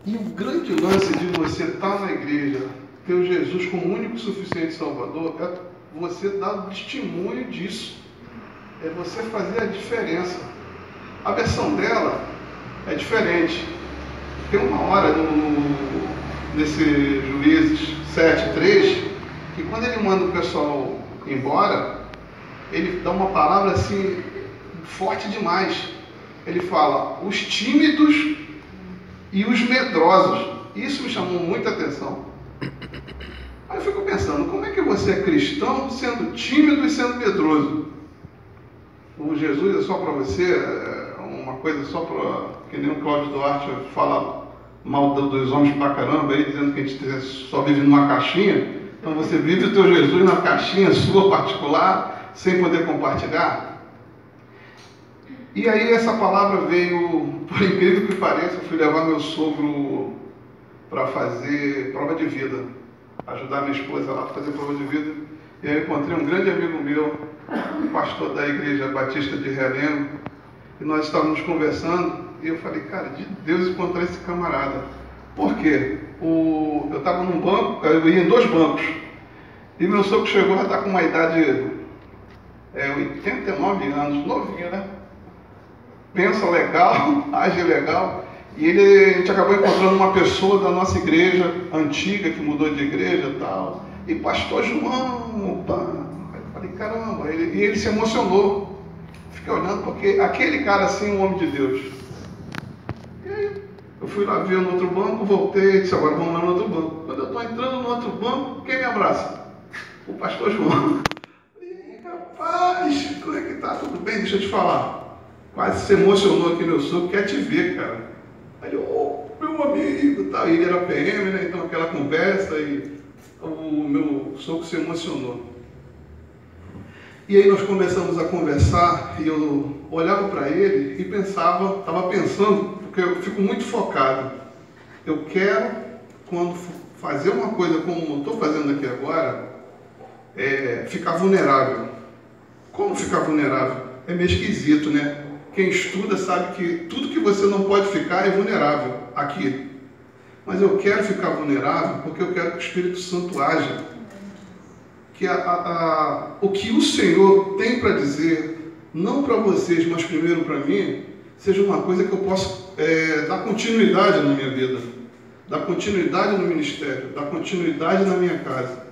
E o grande lance de você estar na igreja, ter o Jesus como único e suficiente Salvador, é você dar o testemunho disso. É você fazer a diferença. A versão dela é diferente. Tem uma hora nesse Juízes 7:3, que quando ele manda o pessoal embora, ele dá uma palavra assim, forte demais. Ele fala, os tímidos e os medrosos. Isso me chamou muita atenção. Aí eu fico pensando, como é que você é cristão sendo tímido e sendo medroso? O Jesus é só para você, é uma coisa só para... Que nem o Cláudio Duarte fala mal dos homens pra caramba, aí, dizendo que a gente só vive numa caixinha. Então você vive o teu Jesus na caixinha sua particular, sem poder compartilhar. E aí essa palavra veio, por incrível que pareça, eu fui levar meu sogro para fazer prova de vida, ajudar minha esposa lá a fazer prova de vida. E aí eu encontrei um grande amigo meu, pastor da igreja Batista de Realengo, e nós estávamos conversando, e eu falei, cara, de Deus encontrar esse camarada. Por quê? Eu estava num banco, eu ia em 2 bancos, e meu sogro chegou, já está com uma idade, 89 anos, novinho, né? Pensa legal, age legal, e a gente acabou encontrando uma pessoa da nossa igreja antiga, que mudou de igreja e tal, e pastor João, opa, eu falei, caramba, e ele se emocionou. Fiquei olhando, porque aquele cara assim, um homem de Deus. E aí, eu fui lá ver no outro banco, voltei, disse, agora vamos lá no outro banco. Quando eu estou entrando no outro banco, quem me abraça? O pastor João. E aí, rapaz, como é que tá? Tudo bem? Deixa eu te falar. Quase se emocionou aqui, meu sogro, quer te ver, cara. Aí ele, meu amigo, tá. Ele era PM, né? Então aquela conversa, e o meu sogro se emocionou. E aí nós começamos a conversar, e eu olhava para ele e pensava, estava pensando, porque eu fico muito focado. Eu quero, quando fazer uma coisa como eu estou fazendo aqui agora, ficar vulnerável. Como ficar vulnerável? É meio esquisito, né? Quem estuda sabe que tudo que você não pode ficar é vulnerável aqui. Mas eu quero ficar vulnerável porque eu quero que o Espírito Santo haja. Que o que o Senhor tem para dizer, não para vocês, mas primeiro para mim, seja uma coisa que eu possa dar continuidade na minha vida, dar continuidade no ministério, dar continuidade na minha casa.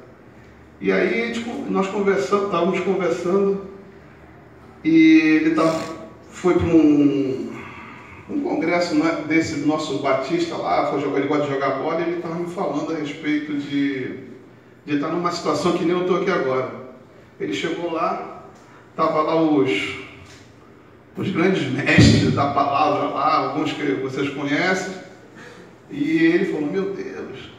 E aí nós estávamos conversando, e ele foi para um congresso desse nosso batista lá, ele gosta de jogar bola, e ele estava me falando a respeito de estar numa situação que nem eu estou aqui agora. Ele chegou lá, estava lá os grandes mestres da palavra lá, alguns que vocês conhecem, e ele falou, meu Deus,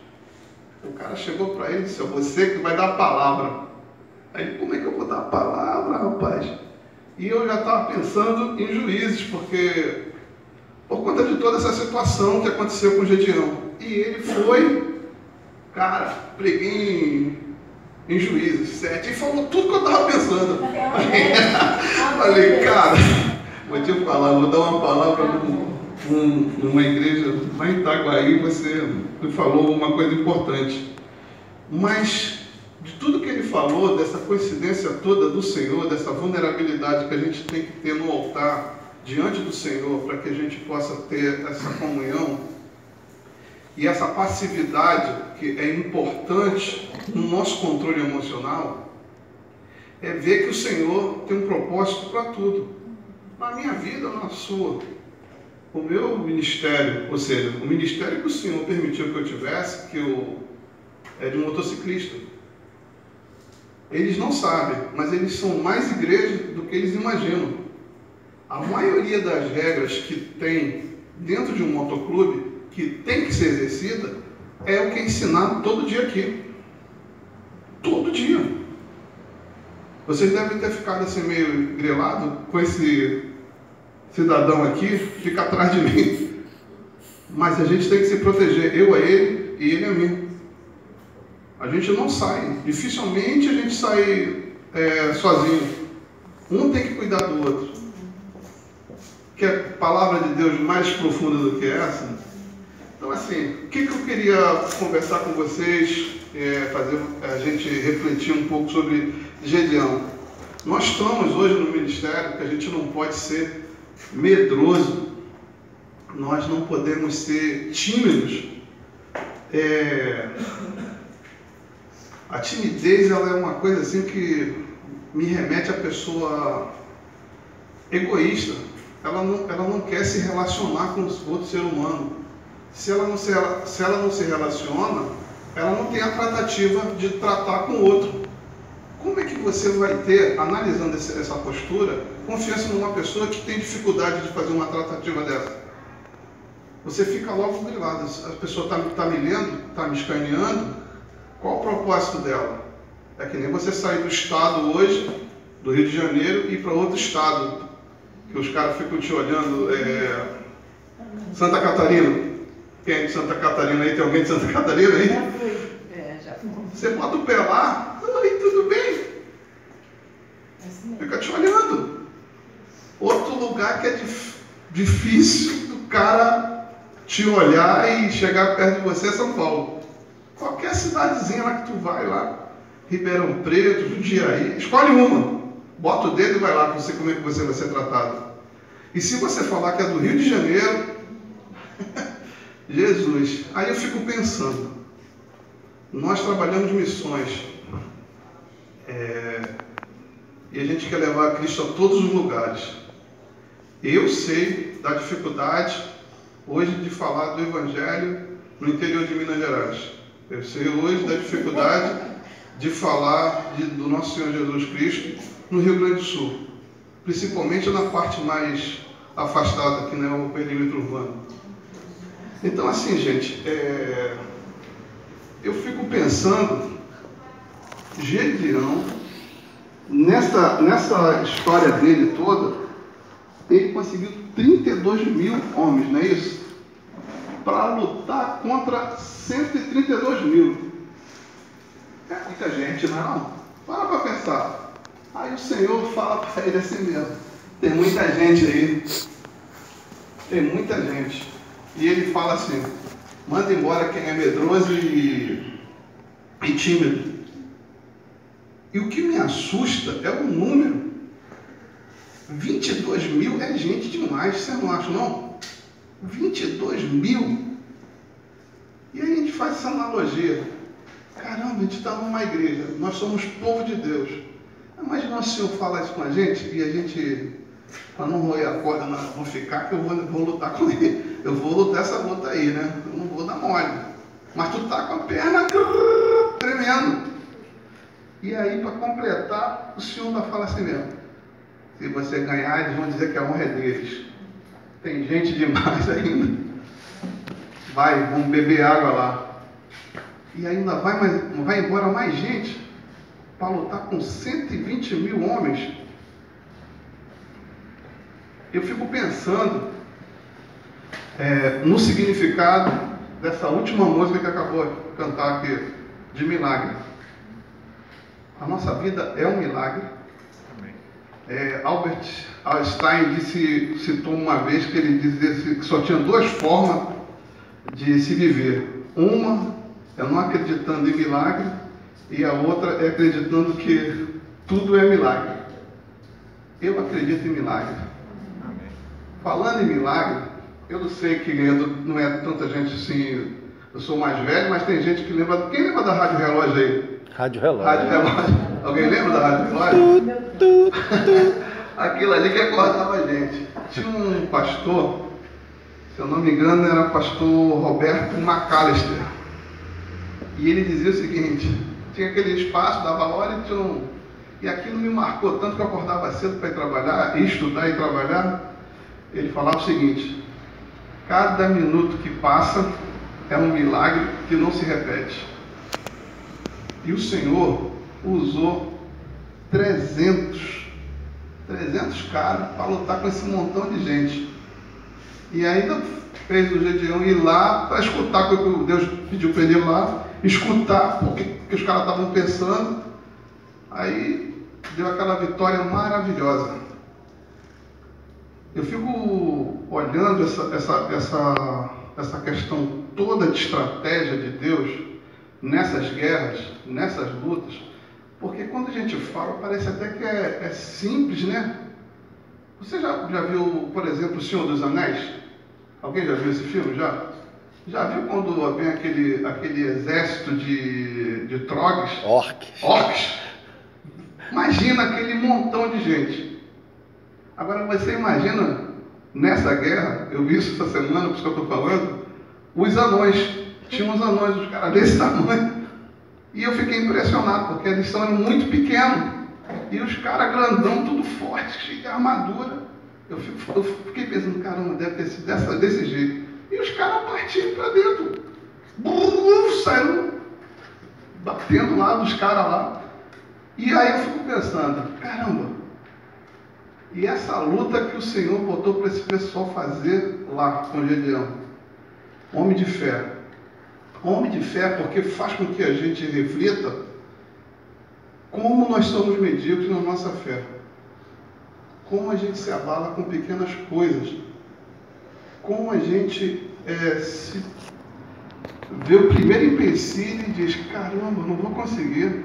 o cara chegou para ele e disse, você que vai dar a palavra. Aí, como é que eu vou dar a palavra, rapaz? E eu já estava pensando em Juízes, porque por conta de toda essa situação que aconteceu com o Gedeão. E ele foi... Cara, preguei em Juízes 7 e falou tudo que eu estava pensando. Falei, cara, vou te falar, vou dar uma palavra numa igreja lá em Itaguaí, você me falou uma coisa importante. Mas, de tudo que ele falou, dessa coincidência toda do Senhor, dessa vulnerabilidade que a gente tem que ter no altar, diante do Senhor, para que a gente possa ter essa comunhão, e essa passividade, que é importante no nosso controle emocional, é ver que o Senhor tem um propósito para tudo. Na minha vida, na sua. O meu ministério, ou seja, o ministério que o Senhor permitiu que eu tivesse, é de motociclista. Eles não sabem, mas eles são mais igreja do que eles imaginam. A maioria das regras que tem dentro de um motoclube, que tem que ser exercida, é o que é ensinado todo dia aqui. Todo dia. Vocês devem ter ficado assim meio grelado com esse cidadão aqui, fica atrás de mim. Mas a gente tem que se proteger, eu a ele e ele a mim. A gente não sai, dificilmente a gente sai sozinho. Um tem que cuidar do outro. Que a palavra de Deus mais profunda do que essa Então, assim, o que eu queria conversar com vocês, fazer a gente refletir um pouco sobre Gedeão. Nós estamos hoje no ministério que a gente não pode ser medroso, nós não podemos ser tímidos. A timidez, ela é uma coisa assim que me remete à pessoa egoísta. Ela não quer se relacionar com outro ser humano. Se ela não se relaciona, ela não tem a tratativa de tratar com o outro. Como é que você vai ter, analisando essa postura, confiança numa pessoa que tem dificuldade de fazer uma tratativa dessa? Você fica logo grilado. A pessoa está me lendo, está me escaneando. Qual o propósito dela? É que nem você sair do estado hoje, do Rio de Janeiro, e ir para outro estado, que os caras ficam te olhando. Santa Catarina. Quem é de Santa Catarina aí? Tem alguém de Santa Catarina aí? Já fui. Já fui. Você bota o pé lá, oi, tudo bem? Fica te olhando. Outro lugar que é difícil do cara te olhar e chegar perto de você é São Paulo. Qualquer cidadezinha lá que tu vai lá, Ribeirão Preto, Jundiaí, escolhe uma. Bota o dedo e vai lá para você como é que você vai ser tratado. E se você falar que é do Rio de Janeiro, Jesus, aí eu fico pensando, nós trabalhamos missões, e a gente quer levar a Cristo a todos os lugares. Eu sei da dificuldade hoje de falar do Evangelho no interior de Minas Gerais. Eu sei hoje da dificuldade de falar do nosso Senhor Jesus Cristo no Rio Grande do Sul, principalmente na parte mais afastada, que não é o perímetro urbano. Então, assim, gente, eu fico pensando, Gedeão, nessa história dele toda, ele conseguiu 32 mil homens, não é isso? Para lutar contra 132 mil. É muita gente, não é não? Para pensar. Aí o Senhor fala para ele assim mesmo, tem muita gente aí, tem muita gente. E ele fala assim, manda embora quem é medroso e tímido. E o que me assusta é o número. 22 mil é gente demais, você não acha não? 22 mil. E aí a gente faz essa analogia. Caramba, a gente está numa igreja, nós somos povo de Deus. Mas nosso Senhor fala isso com a gente e a gente, para não roer a corda, não vou ficar que eu vou lutar com ele. Eu vou lutar essa luta aí, né? Eu não vou dar mole. Mas tu tá com a perna tremendo. E aí, para completar, o Senhor ainda fala assim mesmo. Se você ganhar, eles vão dizer que a honra é deles. Tem gente demais ainda. Vamos beber água lá. E ainda vai embora mais gente para lutar com 120 mil homens. Eu fico pensando no significado dessa última música que acabou de cantar aqui, de milagre. A nossa vida é um milagre. Albert Einstein citou uma vez que ele dizia que só tinha duas formas de se viver. Uma é não acreditando em milagre e a outra é acreditando que tudo é milagre. Eu acredito em milagre. Falando em milagre, eu não sei que não é tanta gente assim, eu sou mais velho, mas tem gente que lembra. Quem lembra da Rádio Relógio aí? Rádio Relógio. Rádio Relógio. Alguém lembra da Rádio Relógio? Aquilo ali que acordava a gente. Tinha um pastor, se eu não me engano, era o pastor Roberto McAllister. E ele dizia o seguinte, tinha aquele espaço, dava hora e aquilo me marcou tanto que eu acordava cedo para ir trabalhar, estudar e trabalhar. Ele falava o seguinte, cada minuto que passa é um milagre que não se repete. E o Senhor usou 300 caras para lutar com esse montão de gente. E ainda fez o Gedeão ir lá para escutar o que Deus pediu para ele ir lá, escutar o que os caras estavam pensando. Aí deu aquela vitória maravilhosa. Eu fico olhando essa questão toda de estratégia de Deus nessas guerras, nessas lutas, porque quando a gente fala, parece até que é simples, né? Você já viu, por exemplo, O Senhor dos Anéis? Alguém já viu esse filme? Já viu quando vem aquele exército de trogs? Orcs. Imagina aquele montão de gente. Agora você imagina, nessa guerra, eu vi isso essa semana, por isso que eu estou falando, os anões. Tinha uns anões, os caras desse tamanho. E eu fiquei impressionado, porque eles são muito pequenos. E os caras grandão, tudo forte, cheio de armadura. Eu fiquei pensando, caramba, deve ter sido desse jeito. E os caras partiram para dentro. Saíram batendo lá dos caras lá. E aí eu fico pensando, caramba, e essa luta que o Senhor botou para esse pessoal fazer lá com Gedeão? Homem de fé. Homem de fé porque faz com que a gente reflita como nós somos medíocres na nossa fé. Como a gente se abala com pequenas coisas. Como a gente se vê o primeiro empecilho e diz, caramba, não vou conseguir.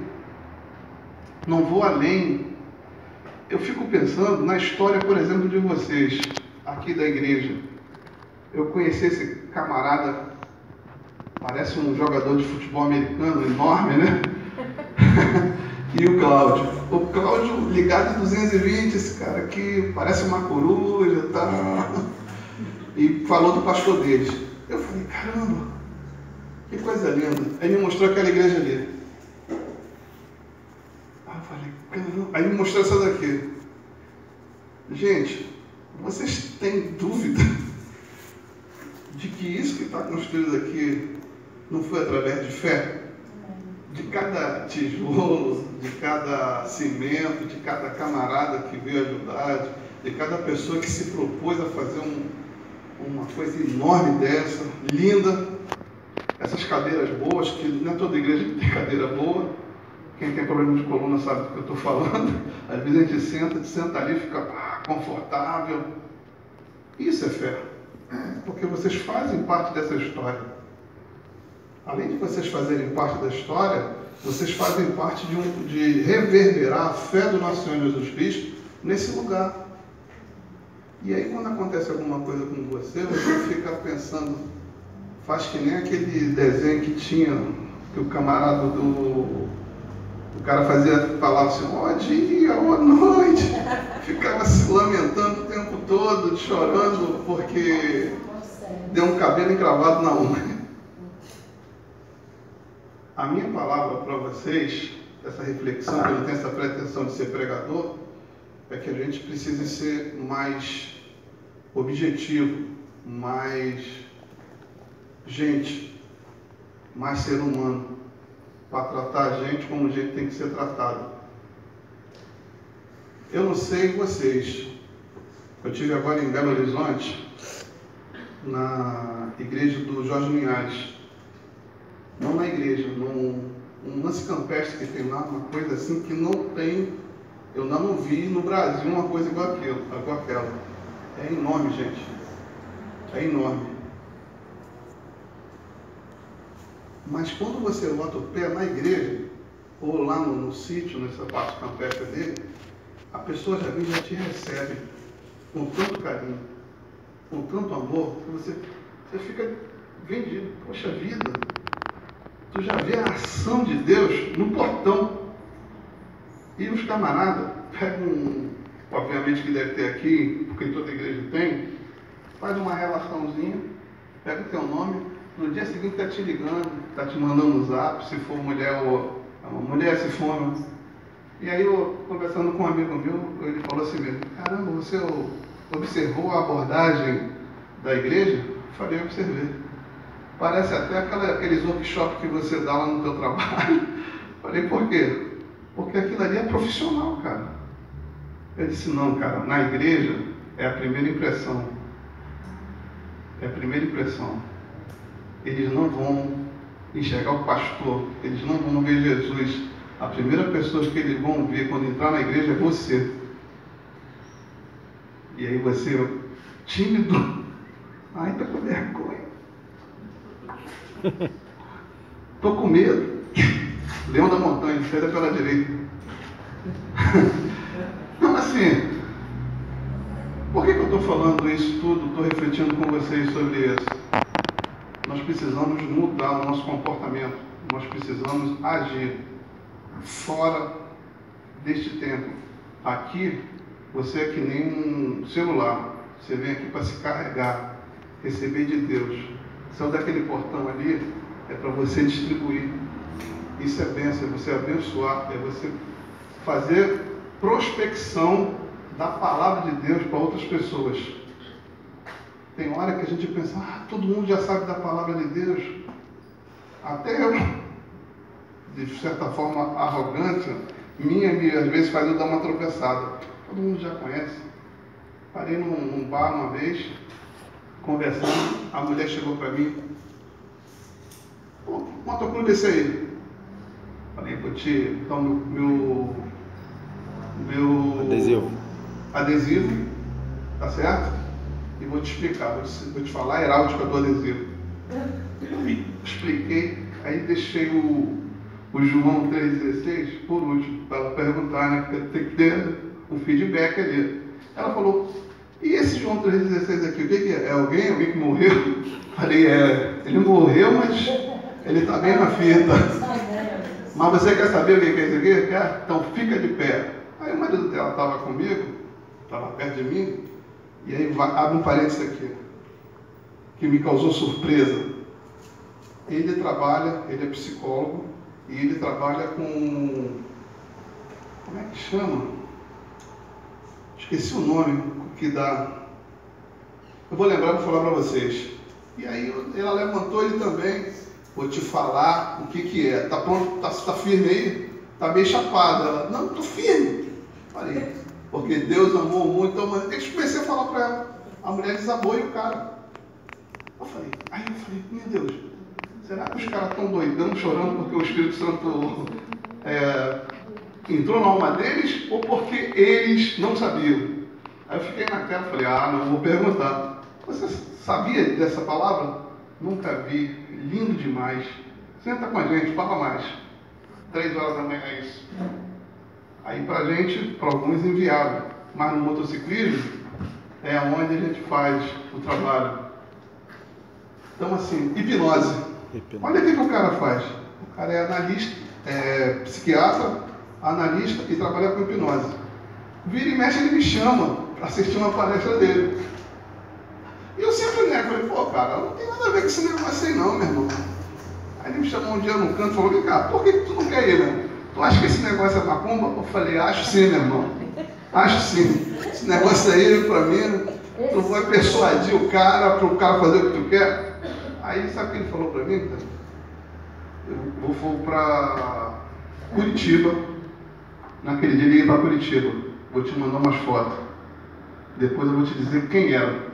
Não vou além. Eu fico pensando na história, por exemplo, de vocês, aqui da igreja. Eu conheci esse camarada, parece um jogador de futebol americano, enorme, né? E o Cláudio. O Cláudio ligado em 220, esse cara aqui, parece uma coruja, tá? E falou do pastor deles. Eu falei, caramba, que coisa linda. Aí me mostrou aquela igreja ali. Aí eu falei, caramba. Aí me mostrou essa daqui. Gente, vocês têm dúvida de que isso que está construído aqui não foi através de fé? De cada tijolo, de cada cimento, de cada camarada que veio ajudar, de cada pessoa que se propôs a fazer uma coisa enorme dessa, linda. Essas cadeiras boas, que não é toda igreja que tem cadeira boa. Quem tem problema de coluna sabe do que eu estou falando. Às vezes a gente senta ali e fica confortável. Isso é fé. Porque vocês fazem parte dessa história. Além de vocês fazerem parte da história, vocês fazem parte de reverberar a fé do nosso Senhor Jesus Cristo nesse lugar. E aí quando acontece alguma coisa com você fica pensando, faz que nem aquele desenho que tinha, que o camarada o cara falava assim, ó dia, ó noite, ficava se lamentando o tempo todo, chorando, porque deu um cabelo encravado na unha. A minha palavra para vocês, essa reflexão, que eu não tenho essa pretensão de ser pregador, é que a gente precisa ser mais objetivo, mais gente, mais ser humano, para tratar a gente como a gente tem que ser tratado. Eu não sei vocês, eu estive agora em Belo Horizonte, na igreja do Jorge Linhares. Não na igreja, num lance campestre que tem lá, uma coisa assim que não tem, eu não vi no Brasil uma coisa igual aquela. É enorme, gente. É enorme. Mas quando você bota o pé na igreja, ou lá no sítio, nessa parte campestre dele, a pessoa já vem e já te recebe com tanto carinho, com tanto amor, que você fica vendido. Poxa vida! Tu já vê a ação de Deus no portão. E os camaradas pegam, obviamente que deve ter aqui, porque toda igreja tem, faz uma relaçãozinha, pega o teu nome, no dia seguinte está te ligando, está te mandando um zap, se for mulher ou uma mulher, se for homem. E aí eu, conversando com um amigo meu, ele falou assim mesmo, caramba, você observou a abordagem da igreja? Eu falei, eu observei. Parece até aqueles workshops que você dá lá no teu trabalho. Falei, por quê? Porque aquilo ali é profissional, cara. Eu disse, não, cara, na igreja é a primeira impressão. É a primeira impressão. Eles não vão enxergar o pastor, eles não vão ver Jesus. A primeira pessoa que eles vão ver quando entrar na igreja é você. E aí você, tímido, ai, tá com vergonha. Estou com medo. Leão da montanha, saída pela direita. Não, assim, por que eu estou falando isso tudo? Estou refletindo com vocês sobre isso. Nós precisamos mudar o nosso comportamento. Nós precisamos agir fora deste tempo. Aqui, você é que nem um celular. Você vem aqui para se carregar, receber de Deus. Saiu daquele portão ali, é para você distribuir. Isso é bênção, é você abençoar, é você fazer prospecção da palavra de Deus para outras pessoas. Tem hora que a gente pensa, todo mundo já sabe da palavra de Deus. Até eu, de certa forma arrogante, às vezes faz eu dar uma tropeçada. Todo mundo já conhece. Parei num bar uma vez, conversando, a mulher chegou para mim, pô, motoclube esse aí. Falei, vou te dar meu adesivo, tá certo? E vou te explicar, vou te falar a heráldica do adesivo. Expliquei, aí deixei o João 3,16 por último, para ela perguntar, né? Porque tem que ter um feedback ali. Ela falou, e esse João 3,16 aqui, o que é? É alguém que morreu? Falei, ele morreu, mas ele está bem na fita. Mas você quer saber o que é isso aqui? Quer? Então fica de pé. Aí o marido dela estava comigo, estava perto de mim, e aí abre um parênteses aqui, que me causou surpresa. Ele é psicólogo, e ele trabalha com, como é que chama? Esqueci o nome que dá. Eu vou lembrar, vou falar para vocês. E aí ela levantou ele também, vou te falar o que é. Tá pronto? Tá firme aí? Tá bem chapado. Ela, não, tô firme. Falei, porque Deus amou muito. Então, eu comecei a falar para ela. A mulher desabou e o cara. Eu falei, meu Deus, será que os caras estão doidão, chorando porque o Espírito Santo entrou na alma deles ou porque eles não sabiam? Aí eu fiquei naquela, falei, não vou perguntar. Você sabia dessa palavra? Nunca vi, lindo demais. Senta com a gente, fala mais. 3 horas da manhã é isso. Aí pra gente, para alguns inviável, mas no motociclismo é onde a gente faz o trabalho. Então assim, hipnose. Olha o que o cara faz. O cara é analista, psiquiatra, analista e trabalha com hipnose. Vira e mexe, ele me chama para assistir uma palestra dele. E eu sempre falei, pô, cara, não tem nada a ver com esse negócio aí não, meu irmão. Aí ele me chamou um dia no canto e falou, vem cá, por que tu não quer ir, meu? Tu acha que esse negócio é macumba? Eu falei, acho sim, meu irmão. Acho sim. Esse negócio aí, pra mim, tu vai persuadir o cara, para o cara fazer o que tu quer. Aí, sabe o que ele falou pra mim, cara? Eu vou pra Curitiba. Naquele dia ele ia pra Curitiba. Vou te mandar umas fotos. Depois eu vou te dizer quem era.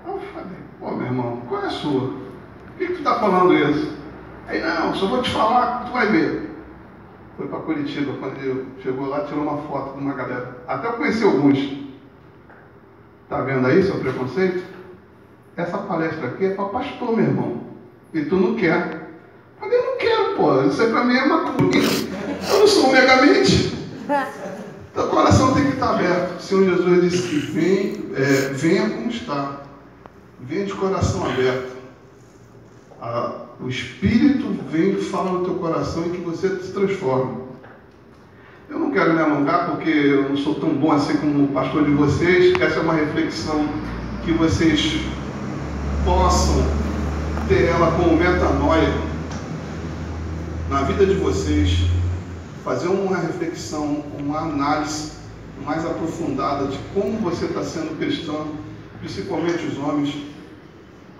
Eu falei, pô, meu irmão, qual é a sua? Por que tu tá falando isso? Aí, não, só vou te falar que tu vai ver. Foi para Curitiba, quando ele chegou lá, tirou uma foto de uma galera. Até eu conheci alguns. Tá vendo aí seu preconceito? Essa palestra aqui é para pastor, meu irmão. E tu não quer. Eu falei, eu não quero, pô. Isso aí para mim é macumba. Eu não sou um megamente. Então o coração tem que estar aberto. O Senhor Jesus disse que venha como está. Venha de coração aberto. O Espírito vem e fala no teu coração e que você se transforma. Eu não quero me alongar porque eu não sou tão bom assim como o pastor de vocês. Essa é uma reflexão que vocês possam ter ela como metanoia na vida de vocês, fazer uma reflexão, uma análise mais aprofundada de como você está sendo cristão, principalmente os homens,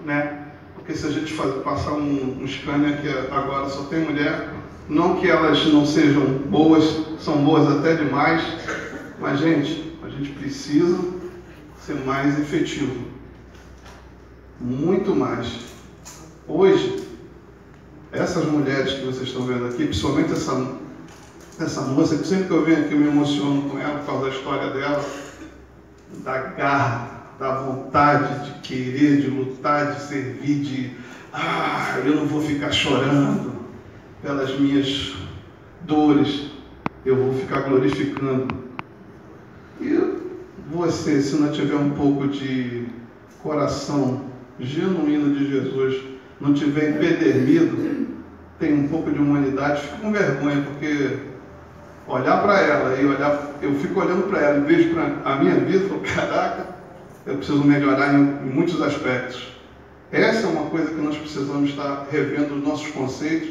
né? Porque se a gente passar um scanner que agora só tem mulher, não que elas não sejam boas, são boas até demais, mas gente, a gente precisa ser mais efetivo, muito mais. Hoje, essas mulheres que vocês estão vendo aqui, principalmente essa moça, que sempre que eu venho aqui eu me emociono com ela por causa da história dela, da garra, da vontade de querer, de lutar, de servir, eu não vou ficar chorando pelas minhas dores, eu vou ficar glorificando. E você, se não tiver um pouco de coração genuíno de Jesus, não tiver empedernido, tem um pouco de humanidade, fica com vergonha, porque olhar para ela e eu fico olhando para ela e vejo para a minha vida e falo, caraca, eu preciso melhorar em muitos aspectos. Essa é uma coisa que nós precisamos estar revendo os nossos conceitos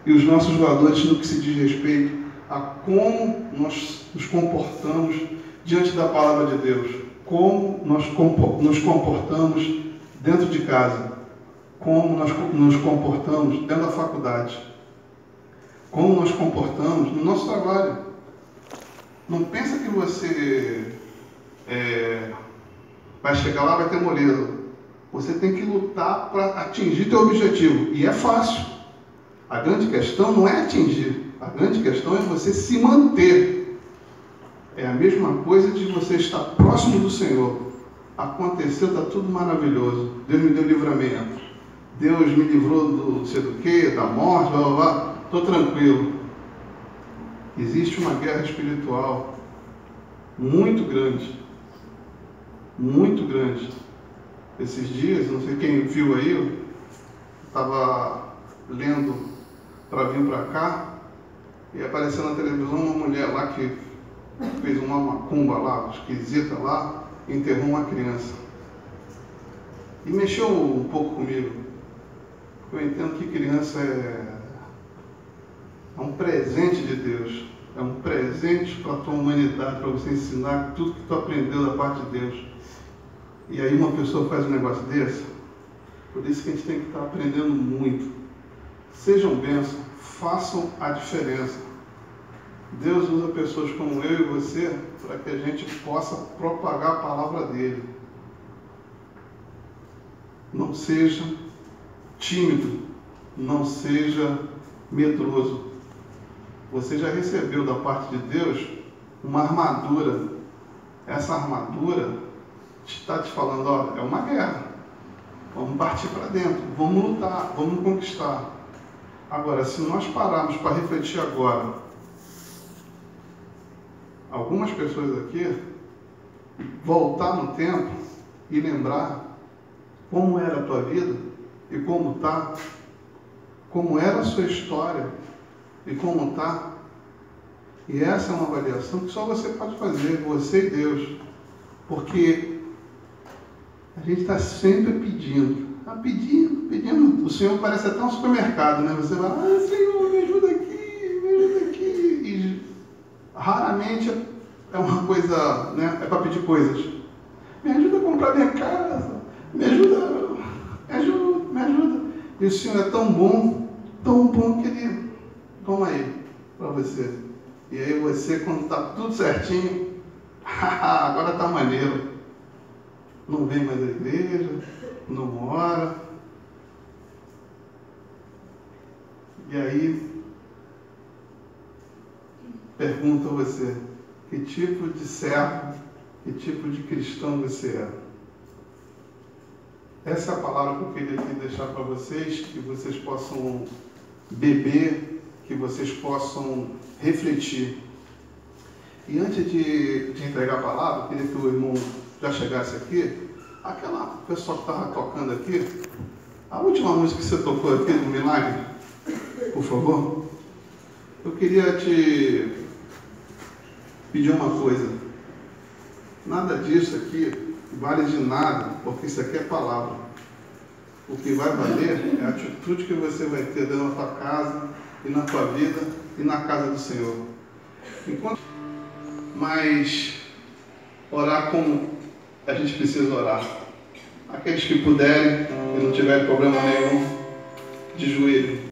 e os nossos valores no que se diz respeito a como nós nos comportamos diante da palavra de Deus, como nós nos comportamos dentro de casa, como nós nos comportamos dentro da faculdade, como nós comportamos no nosso trabalho. Não pensa que você vai chegar lá e vai ter moleza. Você tem que lutar para atingir teu objetivo. E é fácil. A grande questão não é atingir. A grande questão é você se manter. É a mesma coisa de você estar próximo do Senhor. Aconteceu, está tudo maravilhoso. Deus me deu livramento. Deus me livrou do sei do quê, da morte, blá blá blá. Estou tranquilo. Existe uma guerra espiritual muito grande. Muito grande. Esses dias, não sei quem viu aí, eu estava lendo para vir para cá e apareceu na televisão uma mulher lá que fez uma macumba lá, esquisita lá, e enterrou uma criança. E mexeu um pouco comigo. Eu entendo que criança é um presente de Deus. É um presente para a tua humanidade, para você ensinar tudo que tu aprendeu da parte de Deus. E aí uma pessoa faz um negócio desse. Por isso que a gente tem que estar aprendendo muito. Sejam bênçãos, façam a diferença. Deus usa pessoas como eu e você para que a gente possa propagar a palavra dele. Não seja tímido, não seja medroso. Você já recebeu da parte de Deus uma armadura. Essa armadura está te falando, olha, é uma guerra. Vamos partir para dentro, vamos lutar, vamos conquistar. Agora, se nós pararmos para refletir agora, algumas pessoas aqui, voltar no tempo e lembrar como era a tua vida e como está, como era a sua história e como está. E essa é uma avaliação que só você pode fazer, você e Deus. Porque a gente está sempre pedindo. Está pedindo, pedindo. O Senhor parece até um supermercado, né? Você vai, Senhor, me ajuda aqui, me ajuda aqui. E raramente é uma coisa, né? É para pedir coisas. Me ajuda a comprar minha casa. Me ajuda, me ajuda, me ajuda. E o Senhor é tão bom que Ele toma aí para você. E aí você, quando está tudo certinho, agora está maneiro. Não vem mais à igreja, não ora. E aí, pergunto a você, que tipo de servo, que tipo de cristão você é? Essa é a palavra que eu queria aqui deixar para vocês, que vocês possam beber, que vocês possam refletir. E antes de entregar a palavra, eu queria que o irmão já chegasse aqui. Aquela pessoa que estava tocando aqui, a última música que você tocou aqui do Milagre, por favor, eu queria te pedir uma coisa. Nada disso aqui vale de nada, porque isso aqui é palavra. O que vai valer é a atitude que você vai ter dentro da tua casa e na tua vida e na casa do Senhor. Mas orar como a gente precisa orar. Aqueles que puderem e não tiverem problema nenhum, de joelho.